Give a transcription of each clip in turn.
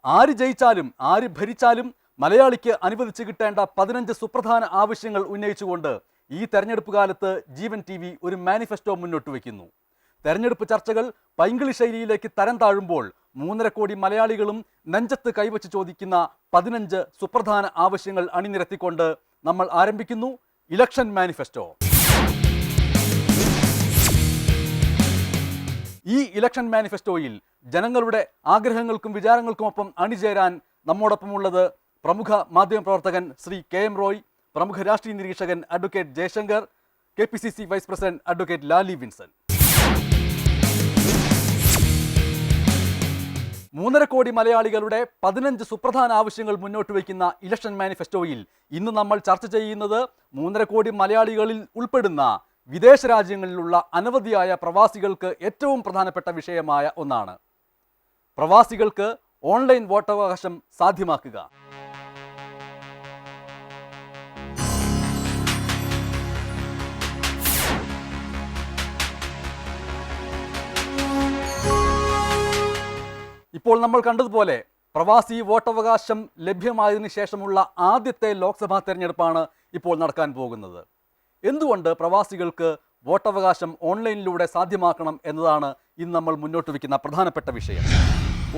ആര് ജയിച്ചാലും ആര് ഭരിച്ചാലും മലയാളിക്ക് അനുവദിച്ചു കിട്ടേണ്ട 15 സുപ്രധാന ആവശ്യങ്ങൾ ഉന്നയിച്ചുകൊണ്ട് ഈ തെരഞ്ഞെടുപ്പ് കാലത്ത് ജീവൻ TV ഒരു മാനിഫെസ്റ്റോ മുന്നോട്ട് വയ്ക്കുന്നു. തെരഞ്ഞെടുപ്പ് ചർച്ചകൾ പൈങ്കിളി ശൈലിയിലേക്ക് തരം താഴുമ്പോൾ 3.5 കോടി മലയാളികളും നെഞ്ചത്ത് കൈവച്ച് ചോദിക്കുന്ന 15 സുപ്രധാന ആവശ്യങ്ങൾ അണിനിരത്തിക്കൊണ്ട് നമ്മൾ ആരംഭിക്കുന്നു ഇലക്ഷൻ മാനിഫെസ്റ്റോ. ഈ ഇലക്ഷൻ മാനിഫെസ്റ്റോയിൽ ജനങ്ങളുടെ ആഗ്രഹങ്ങൾക്കും വിചാരങ്ങൾക്കുമൊപ്പം അണിചേരാൻ നമ്മോടൊപ്പമുള്ളത് പ്രമുഖ മാധ്യമപ്രവർത്തകൻ ശ്രീ KM റോയ്, പ്രമുഖ രാഷ്ട്രീയ നിരീക്ഷകൻ advocate Jayashankar, KPCC vice president advocate Lali Vincent. 3.5 കോടി മലയാളികളുടെ 15 സുപ്രധാന ആവശ്യങ്ങൾ മുന്നോട്ട് വയ്ക്കുന്ന ഇലക്ഷൻ മാനിഫെസ്റ്റോയിൽ ഇന്ന് നമ്മൾ ചർച്ച ചെയ്യുന്നത് 3.5 കോടി മലയാളികളിൽ ഉൾപ്പെടുന്ന വിദേശ രാജ്യങ്ങളിലുള്ള അനവധിയായ പ്രവാസികൾക്ക് ഏറ്റവും പ്രധാനപ്പെട്ട വിഷയമായ ഒന്നാണ്. പ്രവാസികൾക്ക് ഓൺലൈൻ വോട്ടവകാശം സാധ്യമാക്കുക. ഇപ്പോൾ നമ്മൾ കണ്ടതുപോലെ പ്രവാസി വോട്ടവകാശം ലഭ്യമായതിനു ശേഷമുള്ള ആദ്യത്തെ ലോക്സഭാ തെരഞ്ഞെടുപ്പാണ് ഇപ്പോൾ നടക്കാൻ പോകുന്നത്. എന്തുകൊണ്ട് പ്രവാസികൾക്ക് വോട്ടവകാശം ഓൺലൈനിലൂടെ സാധ്യമാക്കണം എന്നതാണ് ഇന്ന് നമ്മൾ മുന്നോട്ട് വയ്ക്കുന്ന പ്രധാനപ്പെട്ട വിഷയം.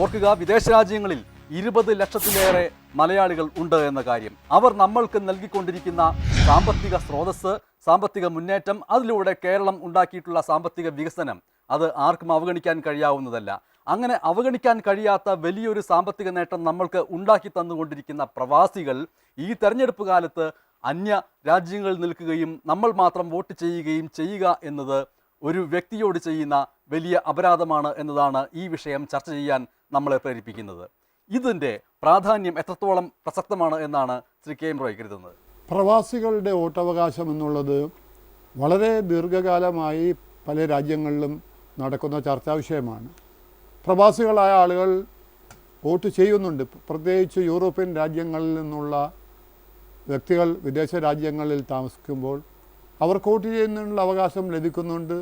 ഓർക്കുക, വിദേശ രാജ്യങ്ങളിൽ 20 ലക്ഷത്തിലേറെ മലയാളികൾ ഉണ്ട് എന്ന കാര്യം. അവർ നമ്മൾക്ക് നൽകിക്കൊണ്ടിരിക്കുന്ന സാമ്പത്തിക സ്രോതസ്സ്, സാമ്പത്തിക മുന്നേറ്റം, അതിലൂടെ കേരളം ഉണ്ടാക്കിയിട്ടുള്ള സാമ്പത്തിക വികസനം അത് ആർക്കും അവഗണിക്കാൻ കഴിയാവുന്നതല്ല. അങ്ങനെ അവഗണിക്കാൻ കഴിയാത്ത വലിയൊരു സാമ്പത്തിക നേട്ടം നമ്മൾക്ക് ഉണ്ടാക്കി തന്നുകൊണ്ടിരിക്കുന്ന പ്രവാസികൾ ഈ തെരഞ്ഞെടുപ്പ് കാലത്ത് അന്യ രാജ്യങ്ങളിൽ നിൽക്കുകയും നമ്മൾ മാത്രം വോട്ട് ചെയ്യുകയും ചെയ്യുക എന്നത് ഒരു വ്യക്തിയോട് ചെയ്യുന്ന വലിയ അപരാധമാണ് എന്നതാണ് ഈ വിഷയം ചർച്ച ചെയ്യാൻ നമ്മളെ പ്രേരിപ്പിക്കുന്നത്. ഇതിൻ്റെ പ്രാധാന്യം എത്രത്തോളം പ്രസക്തമാണ് എന്നാണ് ശ്രീ KM റോയ് കരുതുന്നത്? പ്രവാസികളുടെ വോട്ടവകാശം എന്നുള്ളത് വളരെ ദീർഘകാലമായി പല രാജ്യങ്ങളിലും നടക്കുന്ന ചർച്ചാ വിഷയമാണ്. പ്രവാസികളായ ആളുകൾ വോട്ട് ചെയ്യുന്നുണ്ട്. പ്രത്യേകിച്ച് യൂറോപ്യൻ രാജ്യങ്ങളിൽ നിന്നുള്ള വ്യക്തികൾ വിദേശ രാജ്യങ്ങളിൽ താമസിക്കുമ്പോൾ അവർക്ക് വോട്ട് ചെയ്യുന്നതിനുള്ള അവകാശം ലഭിക്കുന്നുണ്ട്.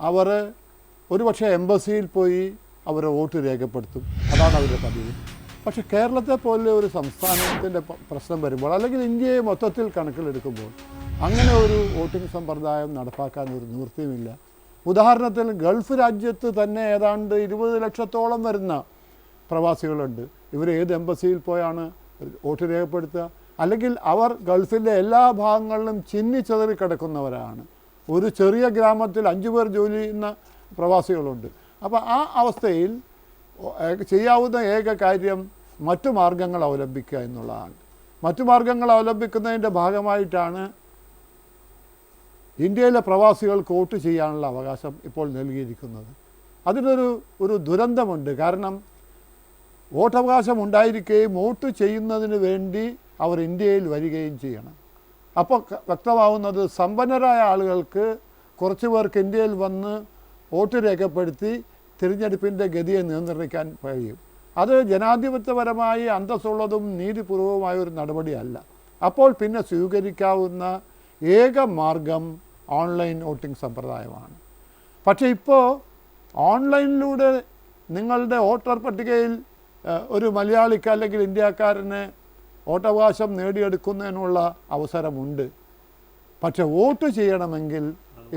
അവർ ഒരുപക്ഷെ എംബസിയിൽ പോയി അവരെ വോട്ട് രേഖപ്പെടുത്തും. അതാണ് അവരുടെ പതിവ്. പക്ഷേ കേരളത്തെ പോലെ ഒരു സംസ്ഥാനത്തിൻ്റെ പ്രശ്നം വരുമ്പോൾ, അല്ലെങ്കിൽ ഇന്ത്യയെ മൊത്തത്തിൽ കണക്കിലെടുക്കുമ്പോൾ അങ്ങനെ ഒരു വോട്ടിംഗ് സമ്പ്രദായം നടപ്പാക്കാൻ ഒരു നിവൃത്തിയുമില്ല. ഉദാഹരണത്തിന് ഗൾഫ് രാജ്യത്ത് തന്നെ ഏതാണ്ട് 20 ലക്ഷത്തോളം വരുന്ന പ്രവാസികളുണ്ട്. ഇവർ ഏത് എംബസിയിൽ പോയാണ് വോട്ട് രേഖപ്പെടുത്തുക? അല്ലെങ്കിൽ അവർ ഗൾഫിൻ്റെ എല്ലാ ഭാഗങ്ങളിലും ചിന്നിച്ചെതറി കിടക്കുന്നവരാണ്. ഒരു ചെറിയ ഗ്രാമത്തിൽ 5 പേർ ജോലി ചെയ്യുന്ന പ്രവാസികളുണ്ട്. അപ്പോൾ ആ അവസ്ഥയിൽ ചെയ്യാവുന്ന ഏക കാര്യം മറ്റു മാർഗങ്ങൾ അവലംബിക്കുക എന്നുള്ളതാണ്. മറ്റു മാർഗങ്ങൾ അവലംബിക്കുന്നതിൻ്റെ ഭാഗമായിട്ടാണ് ഇന്ത്യയിലെ പ്രവാസികൾക്ക് വോട്ട് ചെയ്യാനുള്ള അവകാശം ഇപ്പോൾ നൽകിയിരിക്കുന്നത്. അതിനൊരു ദുരന്തമുണ്ട്. കാരണം വോട്ടവകാശം ഉണ്ടായിരിക്കുകയും വോട്ട് ചെയ്യുന്നതിന് വേണ്ടി അവർ ഇന്ത്യയിൽ വരികയും ചെയ്യണം. അപ്പോൾ വ്യക്തമാവുന്നത് സമ്പന്നരായ ആളുകൾക്ക് കുറച്ച് പേർക്ക് ഇന്ത്യയിൽ വന്ന് വോട്ട് രേഖപ്പെടുത്തി തിരഞ്ഞെടുപ്പിൻ്റെ ഗതിയെ നിയന്ത്രിക്കാൻ കഴിയും. അത് ജനാധിപത്യപരമായി അന്തസ്സുള്ളതും നീതിപൂർവമായ ഒരു നടപടിയല്ല. അപ്പോൾ പിന്നെ സ്വീകരിക്കാവുന്ന ഏക മാർഗം ഓൺലൈൻ വോട്ടിംഗ് സമ്പ്രദായമാണ്. പക്ഷേ ഇപ്പോൾ ഓൺലൈനിലൂടെ നിങ്ങളുടെ വോട്ടർ പട്ടികയിൽ ഒരു മലയാളിക്ക് അല്ലെങ്കിൽ ഇന്ത്യക്കാരന് വോട്ടവകാശം നേടിയെടുക്കുന്നതിനുള്ള അവസരമുണ്ട്. പക്ഷെ വോട്ട് ചെയ്യണമെങ്കിൽ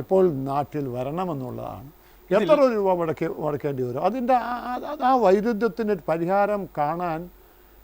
ഇപ്പോൾ നാട്ടിൽ വരണമെന്നുള്ളതാണ്. എത്ര രൂപ മുടക്കേണ്ടി വരും? അതിൻ്റെ ആ വൈരുദ്ധ്യത്തിന് പരിഹാരം കാണാൻ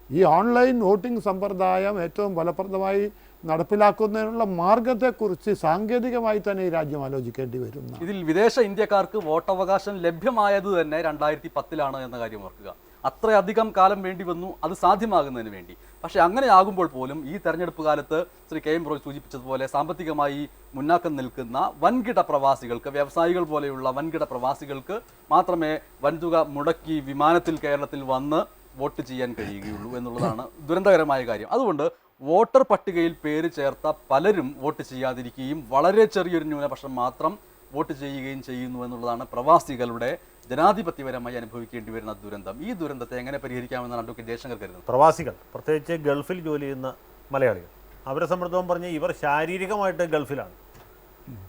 ഈ ഓൺലൈൻ വോട്ടിംഗ് സമ്പ്രദായം ഏറ്റവും ഫലപ്രദമായി നടപ്പിലാക്കുന്നതിനുള്ള മാർഗത്തെക്കുറിച്ച് സാങ്കേതികമായി തന്നെ ഈ രാജ്യം ആലോചിക്കേണ്ടി വരും. ഇതിൽ വിദേശ ഇന്ത്യക്കാർക്ക് വോട്ടവകാശം ലഭ്യമായത് തന്നെ 2010 എന്ന കാര്യം ഓർക്കുക. അത്രയധികം കാലം വേണ്ടി വന്നു അത് സാധ്യമാകുന്നതിന് വേണ്ടി. പക്ഷേ അങ്ങനെ ആകുമ്പോൾ പോലും ഈ തെരഞ്ഞെടുപ്പ് കാലത്ത് ശ്രീ KM റോയ് സൂചിപ്പിച്ചതുപോലെ സാമ്പത്തികമായി മുന്നാക്കം നിൽക്കുന്ന വൻകിട പ്രവാസികൾക്ക്, വ്യവസായികൾ പോലെയുള്ള വൻകിട പ്രവാസികൾക്ക് മാത്രമേ വൻതുക മുടക്കി വിമാനത്തിൽ കേരളത്തിൽ വന്ന് വോട്ട് ചെയ്യാൻ കഴിയുകയുള്ളൂ എന്നുള്ളതാണ് ദുരന്തകരമായ കാര്യം. അതുകൊണ്ട് വോട്ടർ പട്ടികയിൽ പേര് ചേർത്ത പലരും വോട്ട് ചെയ്യാതിരിക്കുകയും വളരെ ചെറിയൊരു ന്യൂനപക്ഷം മാത്രം വോട്ട് ചെയ്യുകയും ചെയ്യുന്നു എന്നുള്ളതാണ് പ്രവാസികളുടെ ജനാധിപത്യപരമായി അനുഭവിക്കേണ്ടി വരുന്ന ദുരന്തം. ഈ ദുരന്തത്തെ എങ്ങനെ പരിഹരിക്കാമെന്നാണ് അഡ്വക്കേറ്റ് ജയശങ്കർ കരുതുന്നത്? പ്രവാസികൾ, പ്രത്യേകിച്ച് ഗൾഫിൽ ജോലി ചെയ്യുന്ന മലയാളികൾ, അവരെ സംബന്ധിച്ചിടത്തോളം പറഞ്ഞ് ഇവർ ശാരീരികമായിട്ട് ഗൾഫിലാണ്,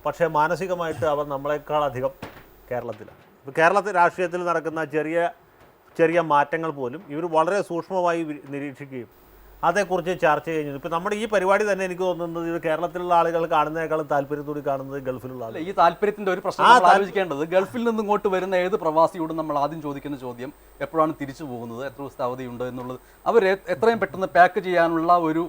പക്ഷേ മാനസികമായിട്ട് അവർ നമ്മളെക്കാളധികം കേരളത്തിലാണ്. ഇപ്പോൾ കേരളത്തിൽ രാഷ്ട്രീയത്തിൽ നടക്കുന്ന ചെറിയ ചെറിയ മാറ്റങ്ങൾ പോലും ഇവർ വളരെ സൂക്ഷ്മമായി നിരീക്ഷിക്കുകയും അതേക്കുറിച്ച് ചർച്ച ചെയ്യുന്നത്. ഇപ്പോൾ നമ്മുടെ ഈ പരിപാടി തന്നെ എനിക്ക് തോന്നുന്നത് ഇത് കേരളത്തിലുള്ള ആളുകൾ കാണുന്നതിനേക്കാളും താല്പര്യത്തോടെ കാണുന്നത് ഗൾഫിലുള്ള ആളുകൾ. ഈ താല്പര്യത്തിന്റെ ഒരു പ്രശ്നം നമ്മൾ ആലോചിക്കേണ്ടത്, ഗൾഫിൽ നിന്ന് ഇങ്ങോട്ട് വരുന്ന ഏത് പ്രവാസിയോടും നമ്മൾ ആദ്യം ചോദിക്കുന്ന ചോദ്യം എപ്പോഴാണ് തിരിച്ചു പോകുന്നത്, എത്ര ദിവസത്തെ അവധിയുണ്ട് എന്നുള്ളത്. അവർ എത്രയും പെട്ടെന്ന് പാക്ക് ചെയ്യാനുള്ള ഒരു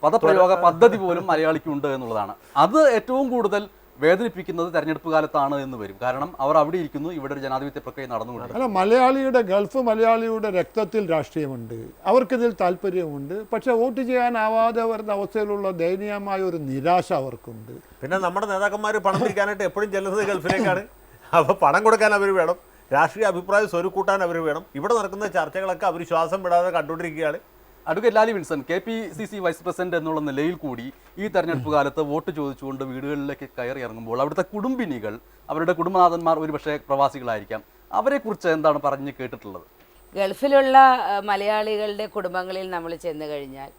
പദപ്രയോഗ പദ്ധതി പോലും മലയാളിക്കുണ്ട് എന്നുള്ളതാണ്. അത് ഏറ്റവും കൂടുതൽ വേദനിപ്പിക്കുന്നത് തെരഞ്ഞെടുപ്പ് കാലത്താണ് എന്ന് വരും. കാരണം അവർ അവിടെ ഇരിക്കുന്നു, ഇവിടെ ഒരു ജനാധിപത്യ പ്രക്രിയ നടന്നുകൊണ്ടിരിക്കുന്നു. അല്ല, ഗൾഫ് മലയാളിയുടെ രക്തത്തിൽ രാഷ്ട്രീയമുണ്ട്, അവർക്കിതിൽ താല്പര്യമുണ്ട്. പക്ഷെ വോട്ട് ചെയ്യാനാവാതെ വരുന്ന അവസ്ഥയിലുള്ള ദയനീയമായ ഒരു നിരാശ അവർക്കുണ്ട്. പിന്നെ നമ്മുടെ നേതാക്കന്മാർ പണം പിരിക്കാനായിട്ട് എപ്പോഴും ചെല്ലുന്നത് ഗൾഫിലേക്കാണ്. അപ്പോൾ പണം കൊടുക്കാൻ അവർ വേണം, രാഷ്ട്രീയ അഭിപ്രായം സ്വരുക്കൂട്ടാൻ അവർ വേണം. ഇവിടെ നടക്കുന്ന ചർച്ചകളൊക്കെ അവർ ശ്വാസം വിടാതെ കണ്ടുകൊണ്ടിരിക്കുകയാണ്. Advocate Lali Vincent, KPCC vice president എന്നുള്ള നിലയിൽ കൂടി ഈ തെരഞ്ഞെടുപ്പ് കാലത്ത് വോട്ട് ചോദിച്ചുകൊണ്ട് വീടുകളിലേക്ക് കയറി ഇറങ്ങുമ്പോൾ അവിടുത്തെ കുടുംബിനികൾ, അവരുടെ കുടുംബനാഥന്മാർ ഒരുപക്ഷെ പ്രവാസികളായിരിക്കാം, അവരെക്കുറിച്ച് എന്താണ് പറഞ്ഞു കേട്ടിട്ടുള്ളത്? ഗൾഫിലുള്ള മലയാളികളുടെ കുടുംബങ്ങളിൽ നമ്മൾ ചെന്ന് കഴിഞ്ഞാൽ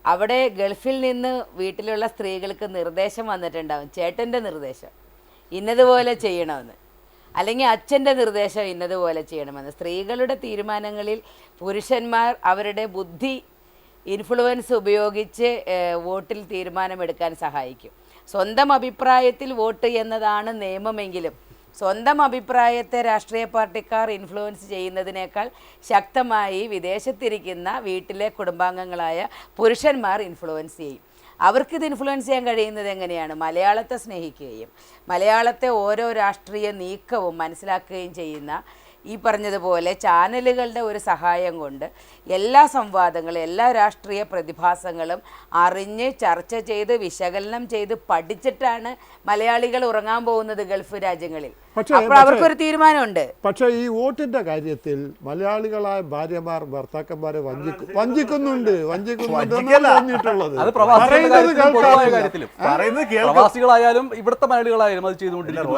അവിടെ ഗൾഫിൽ നിന്ന് വീട്ടിലുള്ള സ്ത്രീകൾക്ക് നിർദ്ദേശം വന്നിട്ടുണ്ടാവും, ചേട്ടൻ്റെ നിർദ്ദേശം ഇന്നതുപോലെ ചെയ്യണമെന്ന്, അല്ലെങ്കിൽ അച്ഛൻ്റെ നിർദ്ദേശം ഇന്നതുപോലെ ചെയ്യണമെന്ന്. സ്ത്രീകളുടെ തീരുമാനങ്ങളിൽ പുരുഷന്മാർ അവരുടെ ബുദ്ധി ഇൻഫ്ലുവൻസ് ഉപയോഗിച്ച് വോട്ടിൽ തീരുമാനമെടുക്കാൻ സഹായിക്കും. സ്വന്തം അഭിപ്രായത്തിൽ വോട്ട് എന്നതാണ് നിയമമെങ്കിലും സ്വന്തം അഭിപ്രായത്തെ രാഷ്ട്രീയ പാർട്ടിക്കാർ ഇൻഫ്ലുവൻസ് ചെയ്യുന്നതിനേക്കാൾ ശക്തമായി വിദേശത്തിരിക്കുന്ന വീട്ടിലെ കുടുംബാംഗങ്ങളായ പുരുഷന്മാർ ഇൻഫ്ലുവൻസ് ചെയ്യും. അവർക്കിത് ഇൻഫ്ലുവൻസ് ചെയ്യാൻ കഴിയുന്നത് എങ്ങനെയാണ്? മലയാളത്തെ സ്നേഹിക്കുകയും മലയാളത്തെ ഓരോ രാഷ്ട്രീയ നീക്കവും മനസ്സിലാക്കുകയും ചെയ്യുന്ന ഈ പറഞ്ഞതുപോലെ ചാനലുകളുടെ ഒരു സഹായം കൊണ്ട് എല്ലാ സംവാദങ്ങളും എല്ലാ രാഷ്ട്രീയ പ്രതിഭാസങ്ങളും അറിഞ്ഞ് ചർച്ച ചെയ്ത് വിശകലനം ചെയ്ത് പഠിച്ചിട്ടാണ് മലയാളികൾ ഉറങ്ങാൻ പോകുന്നത് ഗൾഫ് രാജ്യങ്ങളിൽ. അപ്പോൾ അവർക്കൊരു തീരുമാനമുണ്ട്. പക്ഷേ ഈ വോട്ടിന്റെ കാര്യത്തിൽ മലയാളികളായ ഭാര്യമാർ ഭർത്താക്കന്മാരെ വഞ്ചിക്കുന്നുണ്ട്. പ്രവാസികളായാലും ഇവിടുത്തെ മലയാളികളായാലും അത് ചെയ്തുകൊണ്ടിരിക്കുന്നു.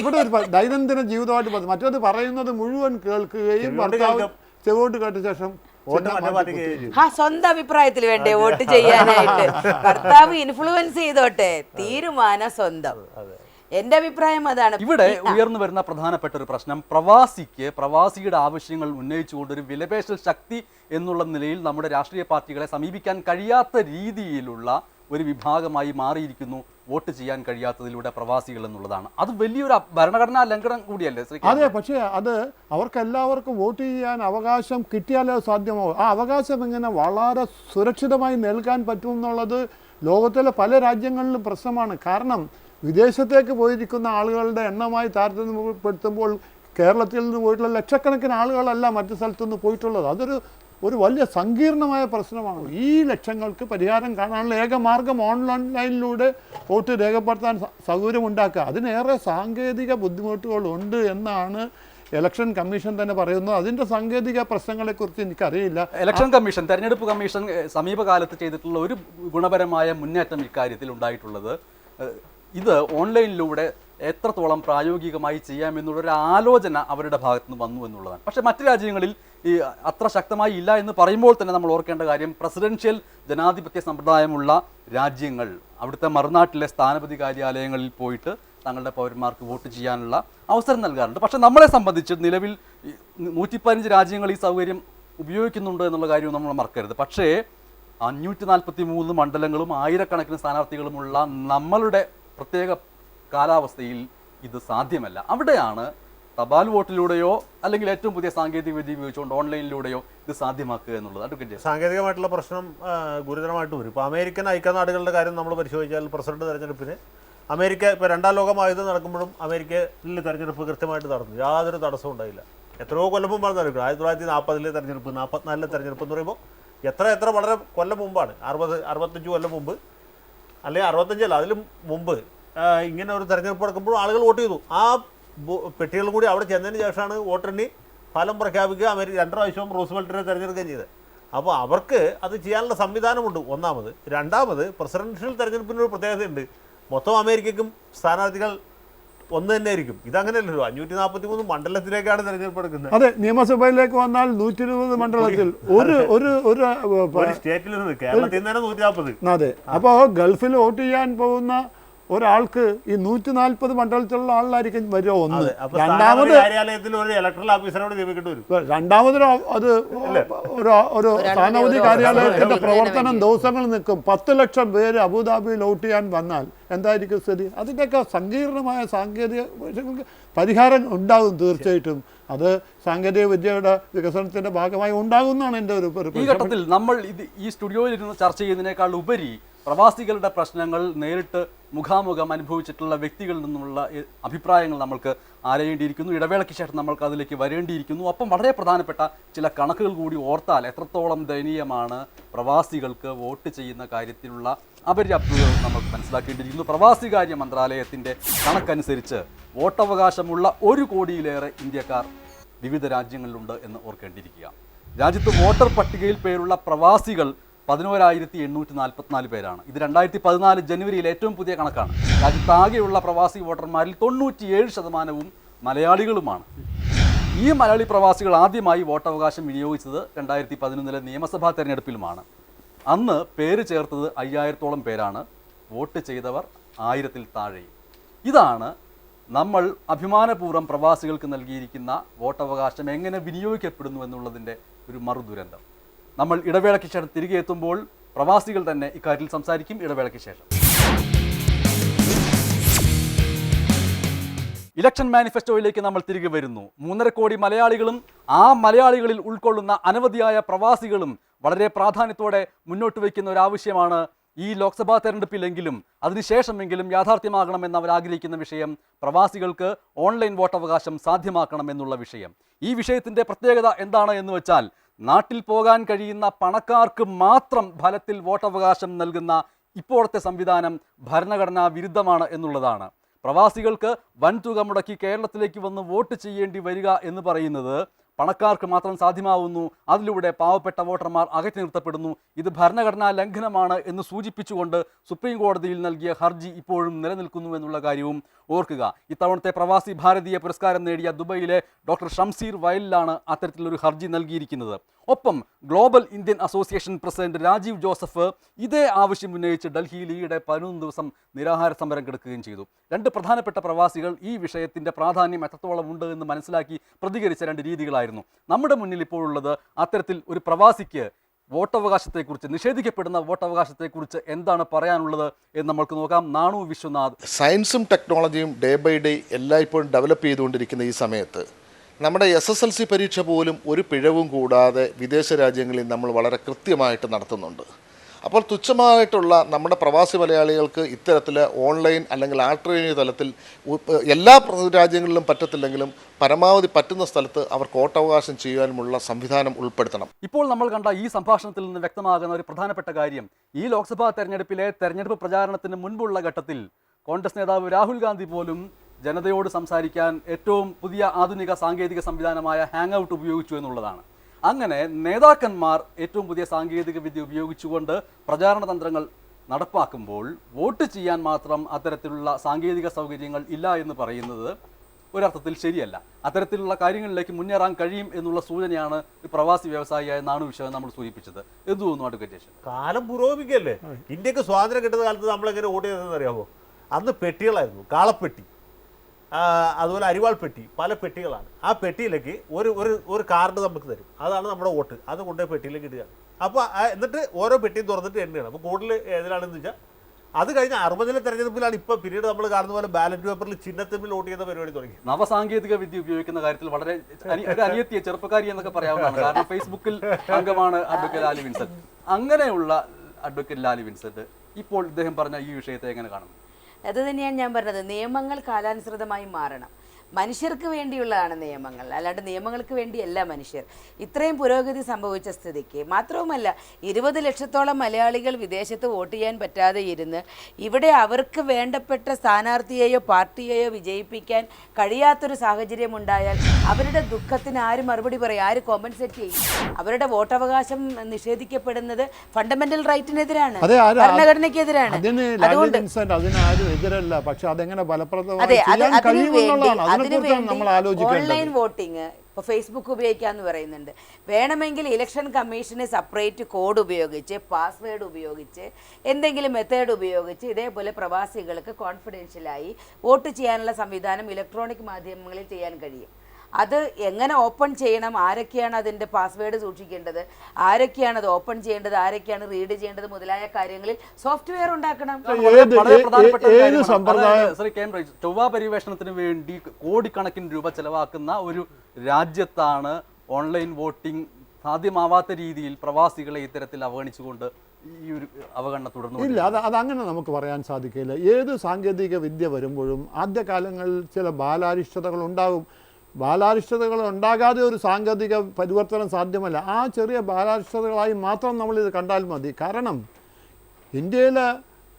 ഇവിടെ ഒരു ദൈനംദിന ജീവിതമായിട്ട് മറ്റേത് പറയുന്നത് മുഴുവൻ കേൾക്കുകയും ഭർത്താവ് ചെവോട്ട് കേട്ട ശേഷം സ്വന്തം അഭിപ്രായത്തിൽ വേണ്ടേ വോട്ട് ചെയ്യാനായിട്ട്? ഭർത്താവ് ഇൻഫ്ലുവൻസ് ചെയ്തോട്ടെ, തീരുമാനം സ്വന്തം. എന്റെ അഭിപ്രായം അതാണ്. ഇവിടെ ഉയർന്നു വരുന്ന പ്രധാനപ്പെട്ട ഒരു പ്രശ്നം, പ്രവാസിയുടെ ആവശ്യങ്ങൾ ഉന്നയിച്ചുകൊണ്ട് ഒരു വിലപേശൽ ശക്തി എന്നുള്ള നിലയിൽ നമ്മുടെ രാഷ്ട്രീയ പാർട്ടികളെ സമീപിക്കാൻ കഴിയാത്ത രീതിയിലുള്ള ഒരു വിഭാഗമായി മാറിയിരിക്കുന്നു വോട്ട് ചെയ്യാൻ കഴിയാത്തതിലൂടെ പ്രവാസികൾ എന്നുള്ളതാണ്. അത് വലിയൊരു ഭരണഘടനാ ലംഘനം കൂടിയല്ലേ? അതെ, പക്ഷേ അത് അവർക്കെല്ലാവർക്കും വോട്ട് ചെയ്യാൻ അവകാശം കിട്ടിയാലേ സാധ്യമാവും. ആ അവകാശം എങ്ങനെ വളരെ സുരക്ഷിതമായി നൽകാൻ പറ്റും എന്നുള്ളത് ലോകത്തിലെ പല രാജ്യങ്ങളിലും പ്രശ്നമാണ്. കാരണം വിദേശത്തേക്ക് പോയിരിക്കുന്ന ആളുകളുടെ എണ്ണമായി താരതമ്യപ്പെടുത്തുമ്പോൾ കേരളത്തിൽ നിന്ന് പോയിട്ടുള്ള ലക്ഷക്കണക്കിന് ആളുകളല്ല മറ്റു സ്ഥലത്തുനിന്ന് പോയിട്ടുള്ളത്. അതൊരു വലിയ സങ്കീർണമായ പ്രശ്നമാണ്. ഈ ലക്ഷ്യങ്ങൾക്ക് പരിഹാരം കാണാനുള്ള ഏക മാർഗം ഓൺലൈനിലൂടെ വോട്ട് രേഖപ്പെടുത്താൻ സൗകര്യമുണ്ടാക്കുക. അതിനേറെ സാങ്കേതിക ബുദ്ധിമുട്ടുകളുണ്ട് എന്നാണ് ഇലക്ഷൻ കമ്മീഷൻ തന്നെ പറയുന്നത്. അതിൻ്റെ സാങ്കേതിക പ്രശ്നങ്ങളെക്കുറിച്ച് എനിക്കറിയില്ല. ഇലക്ഷൻ കമ്മീഷൻ, തെരഞ്ഞെടുപ്പ് കമ്മീഷൻ സമീപകാലത്ത് ചെയ്തിട്ടുള്ള ഒരു ഗുണപരമായ മുന്നേറ്റം ഇക്കാര്യത്തിൽ ഉണ്ടായിട്ടുള്ളത്, ഇത് ഓൺലൈനിലൂടെ എത്രത്തോളം പ്രായോഗികമായി ചെയ്യാമെന്നുള്ളൊരു ആലോചന അവരുടെ ഭാഗത്ത് നിന്ന് വന്നു എന്നുള്ളതാണ്. പക്ഷേ മറ്റ് രാജ്യങ്ങളിൽ ഈ അത്ര ശക്തമായി ഇല്ല എന്ന് പറയുമ്പോൾ തന്നെ നമ്മൾ ഓർക്കേണ്ട കാര്യം, പ്രസിഡൻഷ്യൽ ജനാധിപത്യ സമ്പ്രദായമുള്ള രാജ്യങ്ങൾ അവിടുത്തെ മറുനാട്ടിലെ സ്ഥാനപതി കാര്യാലയങ്ങളിൽ പോയിട്ട് തങ്ങളുടെ പൗരന്മാർക്ക് വോട്ട് ചെയ്യാനുള്ള അവസരം നൽകാറുണ്ട്. പക്ഷേ നമ്മളെ സംബന്ധിച്ച് നിലവിൽ 115 രാജ്യങ്ങൾ ഈ സൗകര്യം ഉപയോഗിക്കുന്നുണ്ട് എന്നുള്ള കാര്യവും നമ്മൾ മറക്കരുത്. പക്ഷേ 543 മണ്ഡലങ്ങളും ആയിരക്കണക്കിന് സ്ഥാനാർത്ഥികളുമുള്ള നമ്മളുടെ പ്രത്യേക കാലാവസ്ഥയിൽ ഇത് സാധ്യമല്ല. അവിടെയാണ് തപാൽ വോട്ടിലൂടെയോ അല്ലെങ്കിൽ ഏറ്റവും പുതിയ സാങ്കേതിക വിദ്യ ഉപയോഗിച്ചുകൊണ്ട് ഓൺലൈനിലൂടെയോ ഇത് സാധ്യമാക്കുക എന്നുള്ളത്. അഡ്വക്കേറ്റ്, സാങ്കേതികമായിട്ടുള്ള പ്രശ്നം ഗുരുതരമായിട്ട് വരും. ഇപ്പോൾ അമേരിക്കൻ ഐക്യനാടുകളുടെ കാര്യം നമ്മൾ പരിശോധിച്ചാൽ പ്രസിഡന്റ് തെരഞ്ഞെടുപ്പിന് അമേരിക്ക ഇപ്പോൾ രണ്ടാം ലോകമായുധം നടക്കുമ്പോഴും അമേരിക്കയിൽ തെരഞ്ഞെടുപ്പ് കൃത്യമായിട്ട് നടന്നു, യാതൊരു തടസ്സവും ഉണ്ടായില്ല. എത്രയോ കൊല്ലം മുമ്പാണ് നടക്കുന്നത്. 1940 തെരഞ്ഞെടുപ്പ്, 44 തെരഞ്ഞെടുപ്പ് എന്ന് പറയുമ്പോൾ എത്ര വളരെ കൊല്ലം മുമ്പാണ്. 65 കൊല്ലം മുമ്പ്, അല്ലെങ്കിൽ 65 അതിലും മുമ്പ് ഇങ്ങനെ ഒരു തെരഞ്ഞെടുപ്പ് നടക്കുമ്പോൾ ആളുകൾ വോട്ട് ചെയ്തു. ആ പെട്ടികൾ കൂടി അവിടെ ചെന്നതിന് ശേഷമാണ് വോട്ടെണ്ണി ഫലം പ്രഖ്യാപിക്കുക. അമേരിക്ക 2 പ്രാവശ്യവും റൂസ്വെൽറ്റിനെ തിരഞ്ഞെടുക്കുകയും ചെയ്തത്. അപ്പോൾ അവർക്ക് അത് ചെയ്യാനുള്ള സംവിധാനമുണ്ട്, ഒന്നാമത്. രണ്ടാമത്, പ്രസിഡൻഷ്യൽ തെരഞ്ഞെടുപ്പിനൊരു പ്രത്യേകതയുണ്ട്. മൊത്തം അമേരിക്കയ്ക്കും സ്ഥാനാർത്ഥികൾ ഒന്ന് തന്നെ ആയിരിക്കും. ഇതങ്ങനെയല്ലല്ലോ, 543 മണ്ഡലത്തിലേക്കാണ് തെരഞ്ഞെടുപ്പ് എടുക്കുന്നത്. അതെ, നിയമസഭയിലേക്ക് വന്നാൽ 120 മണ്ഡലത്തിൽ ഒരു സ്റ്റേറ്റിൽ നിന്ന്, കേരളത്തിൽ നിന്ന് തന്നെ 140. അതെ, അപ്പോൾ ഗൾഫിൽ വോട്ട് ചെയ്യാൻ പോകുന്ന ഒരാൾക്ക് ഈ 140 മണ്ഡലത്തിലുള്ള ആളിലായിരിക്കും വരിക ഒന്ന്. അപ്പൊ രണ്ടാമത് കാര്യാലയത്തിൽ ഒരു ഇലക്ട്രൽ ഓഫീസറോട് നിയമിക്കേണ്ടി വരും. രണ്ടാമതൊരു അത് ഒരു സ്ഥാനാവധി കാര്യാലയത്തിന്റെ പ്രവർത്തനം ദിവസങ്ങൾ നിൽക്കും. 10 ലക്ഷം പേര് അബുദാബിയിൽ വോട്ട് ചെയ്യാൻ വന്നാൽ എന്തായിരിക്കും സ്ഥിതി? അതിൻ്റെയൊക്കെ സങ്കീർണമായ സാങ്കേതിക പരിഹാരം ഉണ്ടാകും തീർച്ചയായിട്ടും. അത് സാങ്കേതിക വിദ്യയുടെ വികസനത്തിന്റെ ഭാഗമായി ഉണ്ടാകുമെന്നാണ് എൻ്റെ ഒരു ഈ ഘട്ടത്തിൽ നമ്മൾ ഈ സ്റ്റുഡിയോയിൽ ഇരുന്ന് ചർച്ച ചെയ്യുന്നതിനേക്കാൾ ഉപരി പ്രവാസികളുടെ പ്രശ്നങ്ങൾ നേരിട്ട് മുഖാമുഖം അനുഭവിച്ചിട്ടുള്ള വ്യക്തികളിൽ നിന്നുള്ള അഭിപ്രായങ്ങൾ നമ്മൾക്ക് ആരായേണ്ടിയിരിക്കുന്നു. ഇടവേളയ്ക്ക് ശേഷം നമ്മൾക്ക് അതിലേക്ക് വരേണ്ടിയിരിക്കുന്നു. ഒപ്പം വളരെ പ്രധാനപ്പെട്ട ചില കണക്കുകൾ കൂടി ഓർത്താൽ എത്രത്തോളം ദയനീയമാണ് പ്രവാസികൾക്ക് വോട്ട് ചെയ്യുന്ന കാര്യത്തിലുള്ള അപര്യാപ്തത നമുക്ക് മനസ്സിലാക്കേണ്ടിയിരിക്കുന്നു. പ്രവാസികാര്യ മന്ത്രാലയത്തിൻ്റെ കണക്കനുസരിച്ച് വോട്ടവകാശമുള്ള 1 കോടിയിലേറെ ഇന്ത്യക്കാർ വിവിധ രാജ്യങ്ങളിലുണ്ട് എന്ന് ഓർക്കേണ്ടിയിരിക്കുക. രാജ്യത്ത് വോട്ടർ പട്ടികയിൽ പേരുള്ള പ്രവാസികൾ 11,844 പേരാണ്. ഇത് 2014 ജനുവരിയിൽ ഏറ്റവും പുതിയ കണക്കാണ്. രാജ്യത്താകെയുള്ള പ്രവാസി വോട്ടർമാരിൽ 97% മലയാളികളുമാണ്. ഈ മലയാളി പ്രവാസികൾ ആദ്യമായി വോട്ടവകാശം വിനിയോഗിച്ചത് 2011 നിയമസഭാ തെരഞ്ഞെടുപ്പിലുമാണ്. അന്ന് പേര് ചേർത്തത് 5000-ഓളം പേരാണ്. വോട്ട് ചെയ്തവർ 1000-ൽ താഴെയും. ഇതാണ് നമ്മൾ അഭിമാനപൂർവ്വം പ്രവാസികൾക്ക് നൽകിയിരിക്കുന്ന വോട്ടവകാശം എങ്ങനെ വിനിയോഗിക്കപ്പെടുന്നു എന്നുള്ളതിൻ്റെ ഒരു മറുദുരന്തം. നമ്മൾ ഇടവേളയ്ക്ക് ശേഷം തിരികെ എത്തുമ്പോൾ പ്രവാസികൾ തന്നെ ഇക്കാര്യത്തിൽ സംസാരിക്കും. ഇടവേളയ്ക്ക് ശേഷം ഇലക്ഷൻ മാനിഫെസ്റ്റോയിലേക്ക് നമ്മൾ തിരികെ വരുന്നു. 3.5 കോടി മലയാളികളും ആ മലയാളികളിൽ ഉൾക്കൊള്ളുന്ന അനവധിയായ പ്രവാസികളും വളരെ പ്രാധാന്യത്തോടെ മുന്നോട്ട് വയ്ക്കുന്ന ഒരു ആവശ്യമാണ് ഈ ലോക്സഭാ തെരഞ്ഞെടുപ്പിലെങ്കിലും അതിനുശേഷമെങ്കിലും യാഥാർത്ഥ്യമാകണമെന്ന് അവർ ആഗ്രഹിക്കുന്ന വിഷയം പ്രവാസികൾക്ക് ഓൺലൈൻ വോട്ടവകാശം സാധ്യമാക്കണമെന്നുള്ള വിഷയം. ഈ വിഷയത്തിൻ്റെ പ്രത്യേകത എന്താണ് എന്ന് വെച്ചാൽ നാട്ടിൽ പോകാൻ കഴിയുന്ന പണക്കാർക്ക് മാത്രം ഫലത്തിൽ വോട്ടവകാശം നൽകുന്ന ഇപ്പോഴത്തെ സംവിധാനം ഭരണഘടനാ വിരുദ്ധമാണ് എന്നുള്ളതാണ്. പ്രവാസികൾക്ക് വൻതുക മുടക്കി കേരളത്തിലേക്ക് വന്ന് വോട്ട് ചെയ്യേണ്ടി വരിക എന്ന് പറയുന്നത് പണക്കാർക്ക് മാത്രം സാധ്യമാവുന്നു. അതിലൂടെ പാവപ്പെട്ട വോട്ടർമാർ അകറ്റി നിർത്തപ്പെടുന്നു. ഇത് ഭരണഘടനാ ലംഘനമാണ് എന്ന് സൂചിപ്പിച്ചുകൊണ്ട് സുപ്രീം കോടതിയിൽ നൽകിയ ഹർജി ഇപ്പോഴും നിലനിൽക്കുന്നു എന്നുള്ള കാര്യവും ഓർക്കുക. ഇത്തവണത്തെ പ്രവാസി ഭാരതീയ പുരസ്കാരം നേടിയ ദുബൈയിലെ ഡോക്ടർ ഷംസീർ വയലിലാണ് അത്തരത്തിലൊരു ഹർജി നൽകിയിരിക്കുന്നത്. ഒപ്പം global Indian association president Rajeev Joseph ഇതേ ആവശ്യം ഉന്നയിച്ച് ഡൽഹിയിൽ ഈയിടെ 11 ദിവസം നിരാഹാര സമരം കിടക്കുകയും ചെയ്തു. 2 പ്രധാനപ്പെട്ട പ്രവാസികൾ ഈ വിഷയത്തിൻ്റെ പ്രാധാന്യം എത്രത്തോളം ഉണ്ട് എന്ന് മനസ്സിലാക്കി പ്രതികരിച്ച 2 രീതികളായിരുന്നു. നമ്മുടെ മുന്നിൽ ഇപ്പോഴുള്ളത് അത്തരത്തിൽ ഒരു പ്രവാസിക്ക് വോട്ടവകാശത്തെക്കുറിച്ച്, നിഷേധിക്കപ്പെടുന്ന വോട്ടവകാശത്തെക്കുറിച്ച് എന്താണ് പറയാനുള്ളത് എന്ന് നമ്മൾക്ക് നോക്കാം. നാണു വിശ്വനാഥ്. സയൻസും ടെക്നോളജിയും ഡേ ബൈ ഡേ എല്ലായ്പ്പോഴും ഡെവലപ്പ് ചെയ്തുകൊണ്ടിരിക്കുന്ന ഈ സമയത്ത് നമ്മുടെ SSLC പരീക്ഷ പോലും ഒരു പിഴവും കൂടാതെ വിദേശ രാജ്യങ്ങളിൽ നമ്മൾ വളരെ കൃത്യമായിട്ട് നടത്തുന്നുണ്ട്. അപ്പോൾ തുച്ഛമായിട്ടുള്ള നമ്മുടെ പ്രവാസി മലയാളികൾക്ക് ഇത്തരത്തിൽ ഓൺലൈൻ അല്ലെങ്കിൽ ആൾട്ടർനേറ്റീവ് തലത്തിൽ എല്ലാ രാജ്യങ്ങളിലും പറ്റത്തില്ലെങ്കിലും പരമാവധി പറ്റുന്ന സ്ഥലത്ത് അവർക്ക് വോട്ടവകാശം ചെയ്യാനുമുള്ള സംവിധാനം ഉൾപ്പെടുത്തണം. ഇപ്പോൾ നമ്മൾ കണ്ട ഈ സംഭാഷണത്തിൽ നിന്ന് വ്യക്തമാകുന്ന ഒരു പ്രധാനപ്പെട്ട കാര്യം, ഈ ലോക്സഭാ തെരഞ്ഞെടുപ്പിലെ തെരഞ്ഞെടുപ്പ് പ്രചാരണത്തിന് മുൻപുള്ള ഘട്ടത്തിൽ കോൺഗ്രസ് നേതാവ് രാഹുൽ ഗാന്ധി പോലും ജനതയോട് സംസാരിക്കാൻ ഏറ്റവും പുതിയ ആധുനിക സാങ്കേതിക സംവിധാനമായ ഹാങ് ഔട്ട് ഉപയോഗിച്ചു എന്നുള്ളതാണ്. അങ്ങനെ നേതാക്കന്മാർ ഏറ്റവും പുതിയ സാങ്കേതിക വിദ്യ ഉപയോഗിച്ചുകൊണ്ട് പ്രചാരണ തന്ത്രങ്ങൾ നടപ്പാക്കുമ്പോൾ വോട്ട് ചെയ്യാൻ മാത്രം അത്തരത്തിലുള്ള സാങ്കേതിക സൗകര്യങ്ങൾ ഇല്ല എന്ന് പറയുന്നത് ഒരർത്ഥത്തിൽ ശരിയല്ല. അത്തരത്തിലുള്ള കാര്യങ്ങളിലേക്ക് മുന്നേറാൻ കഴിയും എന്നുള്ള സൂചനയാണ് പ്രവാസി വ്യവസായിയായ നാണു വിശ്വനാഥ് നമ്മൾ സൂചിപ്പിച്ചത്. എന്ത് തോന്നുന്നു അഡ്വക്കേറ്റ്? കാലം പുരോഗമിക്കല്ലേ. ഇന്ത്യക്ക് സ്വാതന്ത്ര്യം കിട്ടുന്ന കാലത്ത് നമ്മളെങ്ങനെ വോട്ട് ചെയ്തതെന്ന് അറിയാമോ? അന്ന് പെട്ടികളായിരുന്നു. കാളപ്പെട്ടി, അതുപോലെ അരിവാൾ പെട്ടി, പല പെട്ടികളാണ്. ആ പെട്ടിയിലേക്ക് ഒരു കാർഡ് നമുക്ക് തരും. അതാണ് നമ്മുടെ വോട്ട്. അത് കൊണ്ടുപോയി പെട്ടിയിലേക്ക് ഇടുകയാണ്. അപ്പോൾ എന്നിട്ട് ഓരോ പെട്ടിയും തുറന്നിട്ട് എണ്ണുകയാണ്. അപ്പോൾ കൂടുതൽ ഏതിലാണെന്ന് വെച്ചാൽ അത് കഴിഞ്ഞ 60-ലെ തെരഞ്ഞെടുപ്പിലാണ് ഇപ്പോൾ പിന്നീട് നമ്മൾ കാണുന്ന പോലെ ബാലറ്റ് പേപ്പറിൽ ചിഹ്നത്തിൽ വോട്ട് ചെയ്യുന്ന പരിപാടി തുടങ്ങി. നവസാങ്കേതിക വിദ്യ ഉപയോഗിക്കുന്ന കാര്യത്തിൽ വളരെ അനിയത്തിയ ചെറുപ്പക്കാരി എന്നൊക്കെ പറയാവുന്നതാണ്. കാരണം ഫേസ്ബുക്കിൽ അംഗമാണ് അഡ്വക്കേറ്റ് ലാലി വിൻസെന്റ്. അങ്ങനെയുള്ള അഡ്വക്കേറ്റ് ലാലി വിൻസെന്റ് ഇപ്പോൾ ഇദ്ദേഹം പറഞ്ഞ ഈ വിഷയത്തെ എങ്ങനെ കാണുന്നു? അത് തന്നെയാണ് ഞാൻ പറഞ്ഞത്. നിയമങ്ങൾ കാലാനുസൃതമായി മാറണം. മനുഷ്യർക്ക് വേണ്ടിയുള്ളതാണ് നിയമങ്ങൾ, അല്ലാണ്ട് നിയമങ്ങൾക്ക് വേണ്ടിയല്ല മനുഷ്യർ. ഇത്രയും പുരോഗതി സംഭവിച്ച സ്ഥിതിക്ക് മാത്രവുമല്ല 20 ലക്ഷത്തോളം മലയാളികൾ വിദേശത്ത് വോട്ട് ചെയ്യാൻ പറ്റാതെ ഇരുന്ന് ഇവിടെ അവർക്ക് വേണ്ടപ്പെട്ട സ്ഥാനാർത്ഥിയെയോ പാർട്ടിയെയോ വിജയിപ്പിക്കാൻ കഴിയാത്തൊരു സാഹചര്യം ഉണ്ടായാൽ അവരുടെ ദുഃഖത്തിന് ആര് മറുപടി പറയും? ആര് കോമ്പൻസേറ്റ് ചെയ്യും? അവരുടെ വോട്ടവകാശം നിഷേധിക്കപ്പെടുന്നത് ഫണ്ടമെന്റൽ റൈറ്റിനെതിരാണ്, ഭരണഘടനയ്ക്കെതിരാണ്. അതുകൊണ്ട് ഓൺലൈൻ വോട്ടിംഗ്, ഇപ്പോൾ ഫേസ്ബുക്ക് ഉപയോഗിക്കാമെന്ന് പറയുന്നുണ്ട്. വേണമെങ്കിൽ ഇലക്ഷൻ കമ്മീഷന് സെപ്പറേറ്റ് കോഡ് ഉപയോഗിച്ച് പാസ്വേഡ് ഉപയോഗിച്ച് എന്തെങ്കിലും മെത്തേഡ് ഉപയോഗിച്ച് ഇതേപോലെ പ്രവാസികൾക്ക് കോൺഫിഡൻഷ്യലായി വോട്ട് ചെയ്യാനുള്ള സംവിധാനം ഇലക്ട്രോണിക് മാധ്യമങ്ങളിൽ ചെയ്യാൻ കഴിയും. അത് എങ്ങനെ ഓപ്പൺ ചെയ്യണം, ആരൊക്കെയാണ് അതിൻ്റെ പാസ്വേഡ് സൂക്ഷിക്കേണ്ടത്, ആരൊക്കെയാണ് അത് ഓപ്പൺ ചെയ്യേണ്ടത്, ആരൊക്കെയാണ് റീഡ് ചെയ്യേണ്ടത് മുതലായ കാര്യങ്ങളിൽ സോഫ്റ്റ്വെയർ ഉണ്ടാക്കണം. വളരെ പ്രധാനപ്പെട്ട ഒരു കാര്യമാണ്. ശ്രീ കെ എം റൈസ്, ചൊവ്വ പരിവേഷണത്തിന് വേണ്ടി കോടിക്കണക്കിന് രൂപ ചെലവാക്കുന്ന ഒരു രാജ്യത്താണ് ഓൺലൈൻ വോട്ടിംഗ് സാധ്യമാവാത്ത രീതിയിൽ പ്രവാസികളെ ഇത്തരത്തിൽ അവഗണിച്ചുകൊണ്ട് ഈ ഒരു അവഗണന തുടർന്നു. ഇല്ല, അതങ്ങനെ നമുക്ക് പറയാൻ സാധിക്കില്ല. ഏത് സാങ്കേതിക വിദ്യ വരുമ്പോഴും ആദ്യകാലങ്ങളിൽ ചില ബാലാരിഷ്ടതകൾ ഉണ്ടാകും. ബാലാരിഷ്ടതകൾ ഉണ്ടാകാതെ ഒരു സാങ്കേതിക പരിവർത്തനം സാധ്യമല്ല. ആ ചെറിയ ബാലാരിഷ്ടതകളായി മാത്രം നമ്മളിത് കണ്ടാൽ മതി. കാരണം ഇന്ത്യയിലെ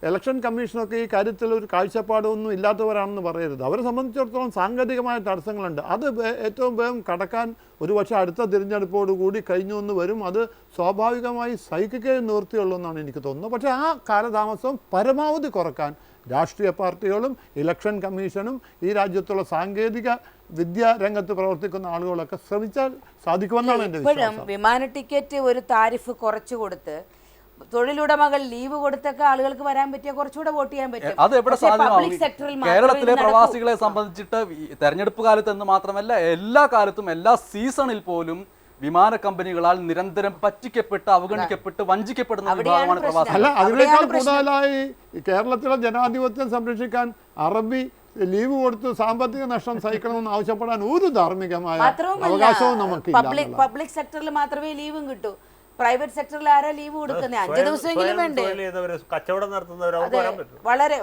ഇലക്ഷൻ കമ്മീഷനൊക്കെ ഈ കാര്യത്തിൽ ഒരു കാഴ്ചപ്പാടൊന്നും ഇല്ലാത്തവരാണെന്ന് പറയരുത്. അവരെ സംബന്ധിച്ചിടത്തോളം സാങ്കേതികമായ തടസ്സങ്ങളുണ്ട്. അത് ഏറ്റവും വേഗം കടക്കാൻ ഒരുപക്ഷെ അടുത്ത തിരഞ്ഞെടുപ്പോടുകൂടി കഴിഞ്ഞു എന്ന് വരും. അത് സ്വാഭാവികമായി സഹിക്കുകയേ നിവൃത്തിയുള്ളൂ എന്നാണ് എനിക്ക് തോന്നുന്നത്. പക്ഷേ ആ കാലതാമസം പരമാവധി കുറക്കാൻ രാഷ്ട്രീയ പാർട്ടികളും ഇലക്ഷൻ കമ്മീഷനും ഈ രാജ്യത്തുള്ള സാങ്കേതിക വിദ്യാ രംഗത്ത് പ്രവർത്തിക്കുന്ന ആളുകളൊക്കെ ശ്രമിച്ചാൽ സാധിക്കുമെന്നാണ് എൻ്റെ വിശ്വാസം. വിമാന ടിക്കറ്റ് ഒരു താരിഫ് കുറച്ചു കൊടുത്ത് തൊഴിലുടമകൾ ലീവ് കൊടുത്തൊക്കെ ആളുകൾക്ക് വരാൻ പറ്റിയ കുറച്ചുകൂടെ വോട്ട് ചെയ്യാൻ പറ്റും. അത് എവിടെ സാധ്യമാവും? കേരളത്തിലെ പ്രവാസികളെ സംബന്ധിച്ചിട്ട് തെരഞ്ഞെടുപ്പ് കാലത്ത് എന്ന് മാത്രമല്ല എല്ലാ കാലത്തും എല്ലാ സീസണിൽ പോലും വിമാന കമ്പനികളാൽ നിരന്തരം പറ്റിക്കപ്പെട്ട് അവഗണിക്കപ്പെട്ട് വഞ്ചിക്കപ്പെടുന്ന വിഭാഗമാണ് പ്രവാസികൾ. അല്ല, അതിനേക്കാൾ കൂടുതലായി കേരളത്തിലെ ജനാധിപത്യം സംരക്ഷിക്കാൻ അറബി ലീവ് കൊടുത്ത് സാമ്പത്തിക നഷ്ടം സഹിക്കണമെന്ന് ആവശ്യപ്പെടാൻ ഒരു ധാർമ്മികമായ അവകാശവും നമുക്കില്ല. പബ്ലിക് സെക്ടറിൽ മാത്രമേ ലീവും കിട്ടൂ. പ്രൈവറ്റ് സെക്ടറിൽ ആരാ ലീവ് കൊടുക്കുന്നത്? 5 ദിവസമെങ്കിലും വേണ്ടേ? വളരെ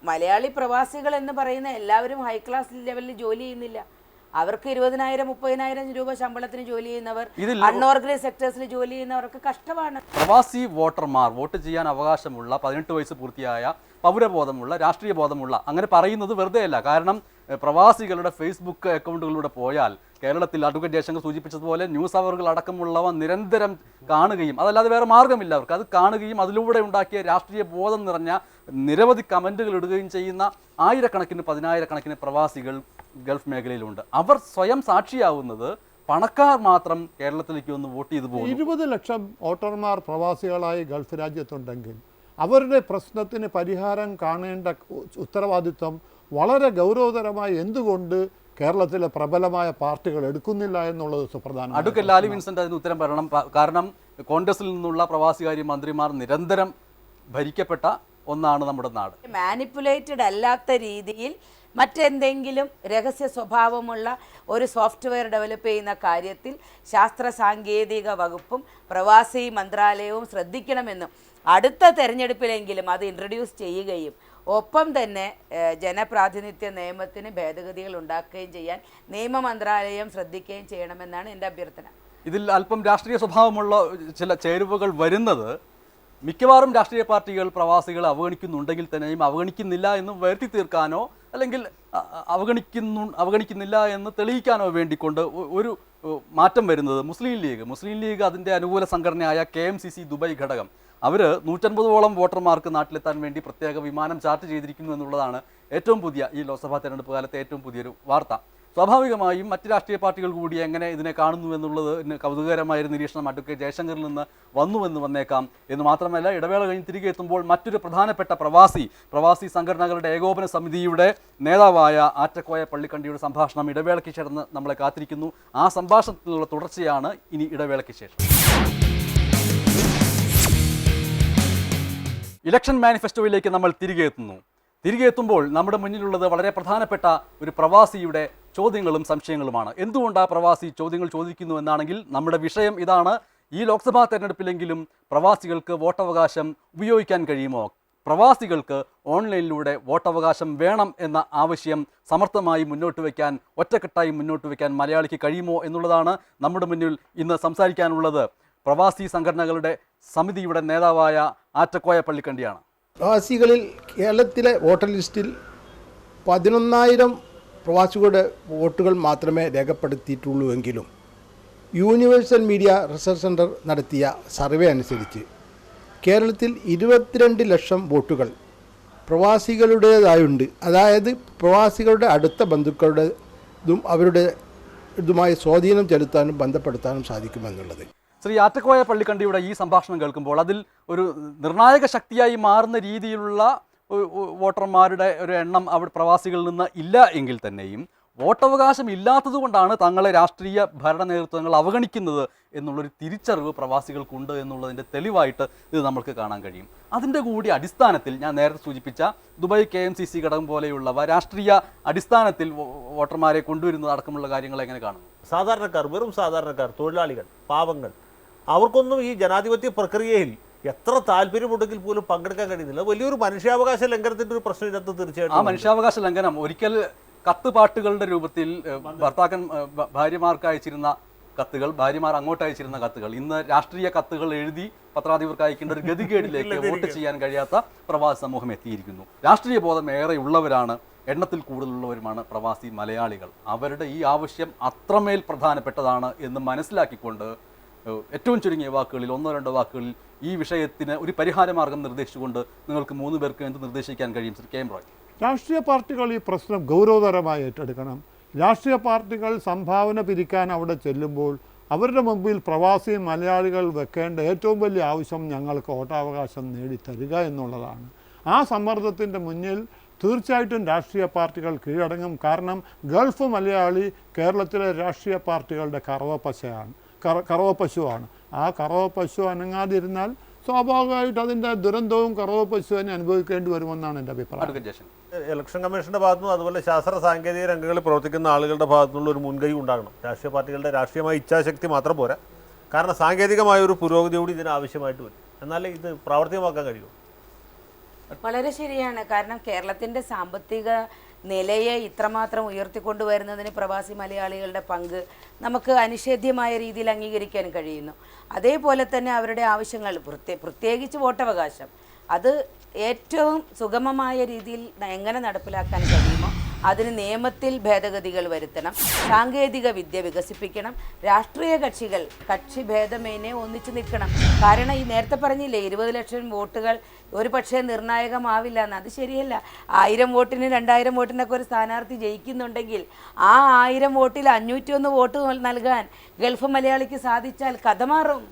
മലയാളി പ്രവാസികൾ എന്ന് പറയുന്ന എല്ലാവരും ഹൈ ക്ലാസ് ലെവലിൽ ജോലി ചെയ്യുന്നില്ല. അവർക്ക് 20,000-30,000 രൂപ ശമ്പളത്തിന് ജോലി ചെയ്യുന്നവർ, അൺഓർഗനൈസ് സെക്ടേഴ്സിൽ ജോലി ചെയ്യുന്നവർക്ക് കഷ്ടമാണ്. പ്രവാസി വോട്ടർമാർ, വോട്ട് ചെയ്യാൻ അവകാശമുള്ള 18 വയസ്സ് പൂർത്തിയായ പൗരബോധമുള്ള രാഷ്ട്രീയ ബോധമുള്ള, അങ്ങനെ പറയുന്നത് വെറുതെയല്ല. കാരണം പ്രവാസികളുടെ ഫേസ്ബുക്ക് അക്കൗണ്ടുകളിലൂടെ പോയാൽ കേരളത്തിൽ അഡ്വക്കേറ്റ് ജയശങ്കർ സൂചിപ്പിച്ചതുപോലെ ന്യൂസ് അവറുകൾ അടക്കമുള്ളവ നിരന്തരം കാണുകയും, അതല്ലാതെ വേറെ മാർഗ്ഗമില്ല അവർക്ക്, അത് കാണുകയും അതിലൂടെ ഉണ്ടാക്കിയ രാഷ്ട്രീയ ബോധം നിറഞ്ഞ നിരവധി കമൻറ്റുകൾ ഇടുകയും ചെയ്യുന്ന ആയിരക്കണക്കിന് 10,000-കണക്കിന് പ്രവാസികൾ ഗൾഫ് മേഖലയിലുണ്ട്. അവർ സ്വയം സാക്ഷിയാവുന്നത് പണക്കാർ മാത്രം കേരളത്തിലേക്ക് ഒന്ന് വോട്ട് ചെയ്തു പോകും. 20 ലക്ഷം വോട്ടർമാർ പ്രവാസികളായി ഗൾഫ് രാജ്യത്തുണ്ടെങ്കിൽ അവരുടെ പ്രശ്നത്തിന് പരിഹാരം കാണേണ്ട ഉത്തരവാദിത്വം വളരെ ഗൗരവതരമായി എന്തുകൊണ്ട് കേരളത്തിലെ പ്രബലമായ പാർട്ടികൾ എടുക്കുന്നില്ല എന്നുള്ളത് സുപ്രധാനം. അഡ്വക്കേറ്റ് ലാലി വിൻസെന്റ് അതിന് ഉത്തരം പറയണം. കാരണം കോൺഗ്രസിൽ നിന്നുള്ള പ്രവാസികാര്യ മന്ത്രിമാർ നിരന്തരം ഭരിക്കപ്പെട്ട ഒന്നാണ് നമ്മുടെ നാട്. മാനിപ്പുലേറ്റഡ് അല്ലാത്ത രീതിയിൽ മറ്റെന്തെങ്കിലും രഹസ്യ സ്വഭാവമുള്ള ഒരു സോഫ്റ്റ്വെയർ ഡെവലപ്പ് ചെയ്യുന്ന കാര്യത്തിൽ ശാസ്ത്ര സാങ്കേതിക വകുപ്പും പ്രവാസി മന്ത്രാലയവും ശ്രദ്ധിക്കണമെന്നും അടുത്ത തെരഞ്ഞെടുപ്പിലെങ്കിലും അത് ഇൻട്രൊഡ്യൂസ് ചെയ്യുകയും ഒപ്പം തന്നെ ജനപ്രാതിനിധ്യ നിയമത്തിന് ഭേദഗതികൾ ഉണ്ടാക്കുകയും ചെയ്യാൻ നിയമ മന്ത്രാലയം ശ്രദ്ധിക്കുകയും ചെയ്യണമെന്നാണ് എൻ്റെ അഭ്യർത്ഥന. ഇതിൽ അല്പം രാഷ്ട്രീയ സ്വഭാവമുള്ള ചില ചേരുവകൾ വരുന്നത് മിക്കവാറും രാഷ്ട്രീയ പാർട്ടികൾ പ്രവാസികളെ അവഗണിക്കുന്നുണ്ടെങ്കിൽ തന്നെയും അവഗണിക്കുന്നില്ല എന്ന് വരുത്തി തീർക്കാനോ അല്ലെങ്കിൽ അവഗണിക്കുന്നില്ല എന്ന് തെളിയിക്കാനോ വേണ്ടിക്കൊണ്ട് ഒരു മാറ്റം വരുന്നത് മുസ്ലിം ലീഗ് അതിൻ്റെ അനുകൂല സംഘടനയായ KMCC ദുബായ് ഘടകം അവർ 150ഓളം വോട്ടർമാർക്ക് നാട്ടിലെത്താൻ വേണ്ടി പ്രത്യേക വിമാനം ചാർട്ട് ചെയ്തിരിക്കുന്നു എന്നുള്ളതാണ് ഏറ്റവും പുതിയ ഈ ലോക്സഭാ തെരഞ്ഞെടുപ്പ് കാലത്തെ ഏറ്റവും പുതിയൊരു വാർത്ത. സ്വാഭാവികമായും മറ്റ് രാഷ്ട്രീയ പാർട്ടികൾ കൂടി എങ്ങനെ ഇതിനെ കാണുന്നു എന്നുള്ളത് കൗതുകകരമായ ഒരു നിരീക്ഷണം അഡ്വക്കേറ്റ് ജയശങ്കറിൽ നിന്ന് വന്നേക്കാം എന്ന് മാത്രമല്ല, ഇടവേള കഴിഞ്ഞ് തിരികെ എത്തുമ്പോൾ മറ്റൊരു പ്രധാനപ്പെട്ട പ്രവാസി സംഘടനകളുടെ ഏകോപന സമിതിയുടെ നേതാവായ ആറ്റക്കോയ പള്ളിക്കണ്ടിയുടെ സംഭാഷണം ഇടവേളയ്ക്ക് ശേഷം നമ്മളെ കാത്തിരിക്കുന്നു. ആ സംഭാഷണത്തിലുള്ള തുടർച്ചയാണ് ഇനി ഇടവേളയ്ക്ക് ശേഷം. ഇലക്ഷൻ മാനിഫെസ്റ്റോയിലേക്ക് നമ്മൾ തിരികെ എത്തുമ്പോൾ നമ്മുടെ മുന്നിലുള്ളത് വളരെ പ്രധാനപ്പെട്ട ഒരു പ്രവാസിയുടെ ചോദ്യങ്ങളും സംശയങ്ങളുമാണ്. എന്തുകൊണ്ട് ആ പ്രവാസി ചോദ്യങ്ങൾ ചോദിക്കുന്നു എന്നാണെങ്കിൽ നമ്മുടെ വിഷയം ഇതാണ്: ഈ ലോക്സഭാ തെരഞ്ഞെടുപ്പിലെങ്കിലും പ്രവാസികൾക്ക് വോട്ടവകാശം ഉപയോഗിക്കാൻ കഴിയുമോ? പ്രവാസികൾക്ക് ഓൺലൈനിലൂടെ വോട്ടവകാശം വേണം എന്ന ആവശ്യം സമർത്ഥമായി ഒറ്റക്കെട്ടായി മുന്നോട്ട് വയ്ക്കാൻ മലയാളിക്ക് കഴിയുമോ എന്നുള്ളതാണ് നമ്മുടെ മുന്നിൽ ഇന്ന് സംസാരിക്കാനുള്ളത്. പ്രവാസി സംഘടനകളുടെ സമിതിയുടെ നേതാവായ ആറ്റക്കോയ പള്ളിക്കണ്ടിയാണ്. പ്രവാസികളിൽ കേരളത്തിലെ വോട്ടർ ലിസ്റ്റിൽ 11,000 പ്രവാസികളുടെ വോട്ടുകൾ മാത്രമേ രേഖപ്പെടുത്തിയിട്ടുള്ളൂവെങ്കിലും യൂണിവേഴ്സൽ മീഡിയ റിസർച്ച് സെൻറ്റർ നടത്തിയ സർവേ അനുസരിച്ച് കേരളത്തിൽ 22 ലക്ഷം വോട്ടുകൾ പ്രവാസികളുടേതായുണ്ട്. അതായത് പ്രവാസികളുടെ അടുത്ത ബന്ധുക്കളുടേതും അവരുടെ ഇതുമായി സ്വാധീനം ചെലുത്താനും ബന്ധപ്പെടുത്താനും സാധിക്കുമെന്നുള്ളത്. ശ്രീ ആറ്റക്കോയ പള്ളിക്കണ്ടിയുടെ ഈ സംഭാഷണം കേൾക്കുമ്പോൾ അതിൽ ഒരു നിർണായക ശക്തിയായി മാറുന്ന രീതിയിലുള്ള വോട്ടർമാരുടെ ഒരു എണ്ണം അവിടെ പ്രവാസികളിൽ നിന്ന് ഇല്ല എങ്കിൽ തന്നെയും വോട്ടവകാശം ഇല്ലാത്തതുകൊണ്ടാണ് തങ്ങളെ രാഷ്ട്രീയ ഭരണ നേതൃത്വങ്ങൾ അവഗണിക്കുന്നത് എന്നുള്ളൊരു തിരിച്ചറിവ് പ്രവാസികൾക്കുണ്ട് എന്നുള്ളതിൻ്റെ തെളിവായിട്ട് ഇത് നമുക്ക് കാണാൻ കഴിയും. അതിൻ്റെ കൂടി അടിസ്ഥാനത്തിൽ ഞാൻ നേരത്തെ സൂചിപ്പിച്ച ദുബായ് KMCC ഘടകം പോലെയുള്ളവ രാഷ്ട്രീയ അടിസ്ഥാനത്തിൽ വോട്ടർമാരെ കൊണ്ടുവരുന്നത് അടക്കമുള്ള കാര്യങ്ങൾ എങ്ങനെ കാണുന്നു? സാധാരണക്കാർ, വെറും സാധാരണക്കാർ, തൊഴിലാളികൾ, പാവങ്ങൾ, അവർക്കൊന്നും ഈ ജനാധിപത്യ പ്രക്രിയയിൽ എത്ര താല്പര്യമുണ്ടെങ്കിൽ പോലും പങ്കെടുക്കാൻ കഴിയുന്നില്ല. വലിയൊരു മനുഷ്യാവകാശ ലംഘനത്തിൻ്റെ ഒരു പ്രശ്നം ഇതിനകത്ത് തീർച്ചയായിട്ടും. ആ മനുഷ്യാവകാശ ലംഘനം ഒരിക്കൽ കത്തുപാട്ടുകളുടെ രൂപത്തിൽ ഭാര്യമാർക്ക് അയച്ചിരുന്ന കത്തുകൾ, ഭാര്യമാർ അങ്ങോട്ട് അയച്ചിരുന്ന കത്തുകൾ, ഇന്ന് രാഷ്ട്രീയ കത്തുകൾ എഴുതി പത്രാധിപർക്ക് അയക്കേണ്ട ഒരു ഗതികേടിലേക്ക് വോട്ട് ചെയ്യാൻ കഴിയാത്ത പ്രവാസി സമൂഹം എത്തിയിരിക്കുന്നു. രാഷ്ട്രീയ ബോധം ഏറെ ഉള്ളവരാണ്, എണ്ണത്തിൽ കൂടുതലുള്ളവരുമാണ് പ്രവാസി മലയാളികൾ. അവരുടെ ഈ ആവശ്യം അത്രമേൽ പ്രധാനപ്പെട്ടതാണ് എന്ന് മനസ്സിലാക്കിക്കൊണ്ട് ഏറ്റവും ചുരുങ്ങിയ വാക്കുകളിൽ, 1-2 വാക്കുകളിൽ ഈ വിഷയത്തിന് ഒരു പരിഹാരമാർഗം നിർദ്ദേശിച്ചുകൊണ്ട് നിങ്ങൾക്ക് 3 പേർക്ക് എന്ത് നിർദ്ദേശിക്കാൻ കഴിയും? ശ്രീ KM റോയ്. രാഷ്ട്രീയ പാർട്ടികൾ ഈ പ്രശ്നം ഗൗരവതരമായി ഏറ്റെടുക്കണം. രാഷ്ട്രീയ പാർട്ടികൾ സംഭാവന പിരിക്കാൻ അവിടെ ചെല്ലുമ്പോൾ അവരുടെ മുമ്പിൽ പ്രവാസി മലയാളികൾ വെക്കേണ്ട ഏറ്റവും വലിയ ആവശ്യം ഞങ്ങൾക്ക് വോട്ടവകാശം നേടിത്തരിക എന്നുള്ളതാണ്. ആ സമ്മർദ്ദത്തിൻ്റെ മുന്നിൽ തീർച്ചയായിട്ടും രാഷ്ട്രീയ പാർട്ടികൾ കീഴടങ്ങും. കാരണം ഗൾഫ് മലയാളി കേരളത്തിലെ രാഷ്ട്രീയ പാർട്ടികളുടെ കറവപ്പശുവാണ്. ആ കറവപ്പശു അനങ്ങാതിരുന്നാൽ സ്വാഭാവികമായിട്ട് അതിൻ്റെ ദുരന്തവും കറവപ്പശുവിനെ അനുഭവിക്കേണ്ടി വരുമെന്നാണ് എൻ്റെ അഭിപ്രായം. ഇലക്ഷൻ കമ്മീഷൻ്റെ ഭാഗത്തുനിന്നും അതുപോലെ ശാസ്ത്ര സാങ്കേതിക രംഗങ്ങളിൽ പ്രവർത്തിക്കുന്ന ആളുകളുടെ ഭാഗത്തുനിന്നുള്ള ഒരു മുൻകൈ ഉണ്ടാകണം. രാഷ്ട്രീയ പാർട്ടികളുടെ രാഷ്ട്രീയമായ ഇച്ഛാശക്തി മാത്രം പോരാ, കാരണം സാങ്കേതികമായ ഒരു പുരോഗതി കൂടി ഇതിന് ആവശ്യമായിട്ട് വരും. എന്നാലേ ഇത് പ്രാവർത്തികമാക്കാൻ കഴിയൂ. വളരെ ശരിയാണ്. കാരണം കേരളത്തിൻ്റെ സാമ്പത്തിക നിലയെ ഇത്രമാത്രം ഉയർത്തിക്കൊണ്ടുവരുന്നതിന് പ്രവാസി മലയാളികളുടെ പങ്ക് നമുക്ക് അനിഷേധ്യമായ രീതിയിൽ അംഗീകരിക്കാൻ കഴിയുന്നു. അതേപോലെ തന്നെ അവരുടെ ആവശ്യങ്ങൾ, പ്രത്യേകിച്ച് വോട്ടവകാശം, അത് ഏറ്റവും സുഗമമായ രീതിയിൽ എങ്ങനെ നടപ്പിലാക്കാൻ കഴിയുമോ അതിന് നിയമത്തിൽ ഭേദഗതികൾ വരുത്തണം, സാങ്കേതിക വിദ്യ വികസിപ്പിക്കണം, രാഷ്ട്രീയ കക്ഷികൾ കക്ഷി ഭേദമേനെ ഒന്നിച്ചു നിൽക്കണം. കാരണം ഈ നേരത്തെ പറഞ്ഞില്ലേ 20 ലക്ഷം വോട്ടുകൾ ഒരു പക്ഷേ നിർണായകമാവില്ല എന്ന്. അത് ശരിയല്ല. 1000 വോട്ടിന് 2000 വോട്ടിനൊക്കെ ഒരു സ്ഥാനാർത്ഥി ജയിക്കുന്നുണ്ടെങ്കിൽ ആ 1000 വോട്ടിൽ 501 വോട്ട് നൽകാൻ ഗൾഫ് മലയാളിക്ക് സാധിച്ചാൽ കഥ മാറും.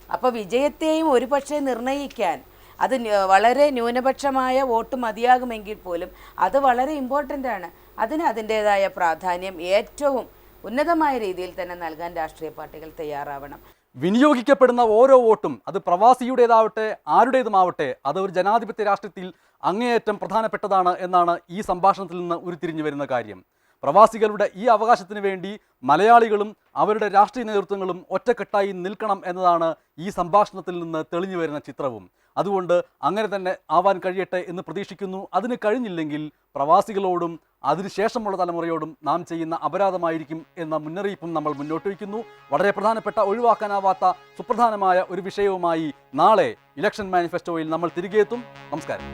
അപ്പോൾ വിജയത്തെയും ഒരു പക്ഷേ നിർണയിക്കാൻ അത് വളരെ ന്യൂനപക്ഷമായ വോട്ട് മതിയാകുമെങ്കിൽ പോലും അത് വളരെ ഇമ്പോർട്ടൻ്റ് ആണ്. അതിന് അതിൻ്റേതായ പ്രാധാന്യം ഏറ്റവും ഉന്നതമായ രീതിയിൽ തന്നെ നൽകാൻ രാഷ്ട്രീയ പാർട്ടികൾ തയ്യാറാവണം. വിനിയോഗിക്കപ്പെടുന്ന ഓരോ വോട്ടും അത് പ്രവാസിയുടേതാവട്ടെ ആരുടേതുമാവട്ടെ അത് ഒരു ജനാധിപത്യ രാഷ്ട്രത്തിൽ അങ്ങേയറ്റം പ്രധാനപ്പെട്ടതാണ് എന്നാണ് ഈ സംഭാഷണത്തിൽ നിന്ന് ഉരുത്തിരിഞ്ഞു വരുന്ന കാര്യം. പ്രവാസികളുടെ ഈ അവകാശത്തിന് വേണ്ടി മലയാളികളും അവരുടെ രാഷ്ട്രീയ നേതൃത്വങ്ങളും ഒറ്റക്കെട്ടായി നിൽക്കണം എന്നതാണ് ഈ സംഭാഷണത്തിൽ നിന്ന് തെളിഞ്ഞു വരുന്ന ചിത്രവും. അതുകൊണ്ട് അങ്ങനെ തന്നെ ആവാൻ കഴിയട്ടെ എന്ന് പ്രതീക്ഷിക്കുന്നു. അതിന് കഴിഞ്ഞില്ലെങ്കിൽ പ്രവാസികളോടും അതിനുശേഷമുള്ള തലമുറയോടും നാം ചെയ്യുന്ന അപരാധമായിരിക്കും എന്ന മുന്നറിയിപ്പും നമ്മൾ മുന്നോട്ട് വയ്ക്കുന്നു. വളരെ പ്രധാനപ്പെട്ട, ഒഴിവാക്കാനാവാത്ത സുപ്രധാനമായ ഒരു വിഷയവുമായി നാളെ ഇലക്ഷൻ മാനിഫെസ്റ്റോയിൽ നമ്മൾ തിരികെ എത്തും. നമസ്കാരം.